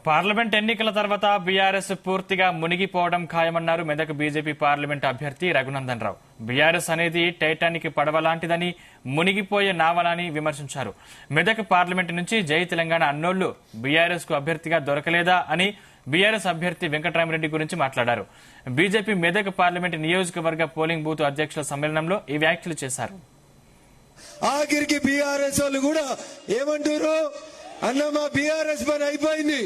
Parliament ఎన్నికల తర్వాత BRS పూర్తిగా మునిగిపోవడం ఖాయమన్నారు మెదక్ బీజేపీ పార్లమెంట్ అభ్యర్థి రఘునందన్ రావు. బీఆర్ఎస్ అనేది టైటానిక్ పడవ లాంటిదని, మునిగిపోయే నావలని విమర్శించారు. మెదక్ పార్లమెంట్ నుంచి జై తెలంగాణ అన్నోళ్లు బీఆర్ఎస్ కు అభ్యర్థిగా దొరకలేదా అని బీఆర్ఎస్ అభ్యర్థి వెంకటరామిరెడ్డి గురించి మాట్లాడారు. బీజేపీ మెదక్ పార్లమెంట్ నియోజకవర్గ పోలింగ్ బూత్ అధ్యక్షుల సమ్మేళనంలో ఈ వ్యాఖ్యలు చేశారు. ఆఖరికి బీఆర్ఎస్ వాళ్ళు కూడా ఏమంటారు అన్న, మా బీఆర్ఎస్ పని అయిపోయింది.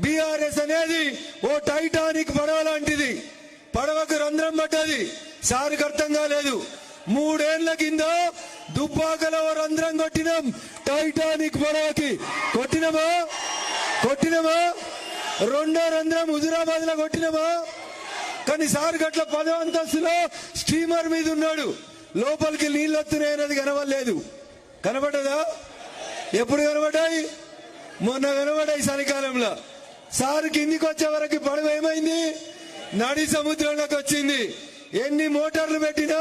బీఆర్ఎస్ అనేది ఓ టైటానిక్ పడవ లాంటిది, పడవకు రంధ్రం పడ్డది. సార్కి అర్థం కాలేదు. 3 ఏళ్ల కింద దుబ్బాకలో రంధ్రం కొట్టినాం, టైటానిక్ పడవకి కొట్టినమా. రెండో రంధ్రం హుజురాబాద్ లో కొట్టినమా. కానీ సార్ గట్ల 10వ అంతస్తులో స్టీమర్ మీద ఉన్నాడు, లోపలికి నీళ్ళు వస్తున్నాయి అనేది కనబడలేదు. కనబడ్డదా? ఎప్పుడు కనబడ్డాయి? మొన్న కనబడ్డాయి చలికాలంలో. సారు కిందికి వచ్చే వరకు పడవ ఏమైంది? నడి సముద్రంలోకి వచ్చింది. ఎన్ని మోటార్లు పెట్టినా,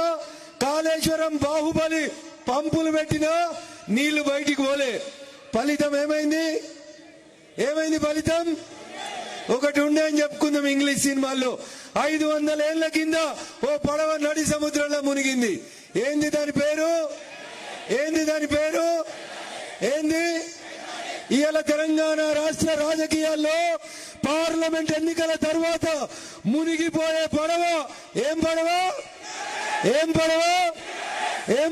కాళేశ్వరం బాహుబలి పంపులు పెట్టినా నీళ్లు బయటికి పోలే. ఫలితం ఏమైంది? ఫలితం ఒకటి ఉండే అని చెప్పుకుందాం ఇంగ్లీష్ సినిమాల్లో. 500 ఏళ్ల కింద ఓ పడవ నడి సముద్రంలో మునిగింది. ఏంది దాని పేరు? ఇవాళ తెలంగాణ రాష్ట్ర రాజకీయాల్లో పార్లమెంట్ ఎన్నికల తర్వాత మునిగిపోయే పడవ ఏం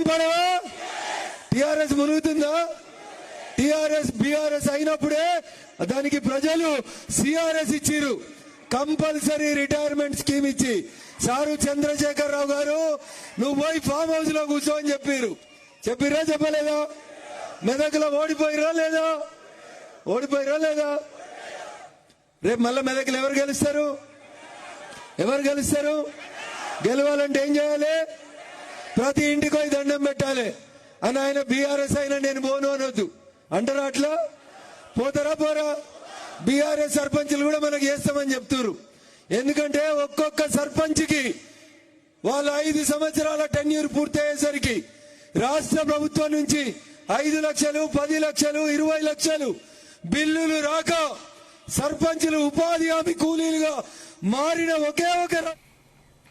పడవ? టిఆర్ఎస్ మునుగుతుందా? టిఆర్ఎస్ బీఆర్ఎస్ అయినప్పుడే దానికి ప్రజలు సిఆర్ఎస్ ఇచ్చిరు, కంపల్సరీ రిటైర్మెంట్ స్కీమ్ ఇచ్చి. సారు చంద్రశేఖర్ రావు గారు నువ్వు పోయి ఫామ్ హౌస్ లో కూర్చో అని చెప్పిరా చెప్పలేదా? మెదక్లో ఓడిపోయిరా లేదా? రేపు మళ్ళా మెదక్లో ఎవరు గెలుస్తారు? గెలవాలంటే ఏం చేయాలి? ప్రతి ఇంటికి పోయి దండం పెట్టాలి. అని ఆయన బీఆర్ఎస్ అయినా నేను పోను అనొద్దు అంటారా? అట్లా పోరా? బీఆర్ఎస్ సర్పంచ్లు కూడా మనకు చేస్తామని చెప్తున్నారు. ఎందుకంటే ఒక్కొక్క సర్పంచ్కి వాళ్ళ 5 సంవత్సరాల టెన్యూర్ పూర్తయ్యేసరికి రాష్ట్ర ప్రభుత్వం నుంచి 5 లక్షలు, 10 లక్షలు, 20 లక్షలు బిల్లులు రాక సర్పంచులు ఉపాధి హామీ కూలీలుగా మారిన ఒకే ఒక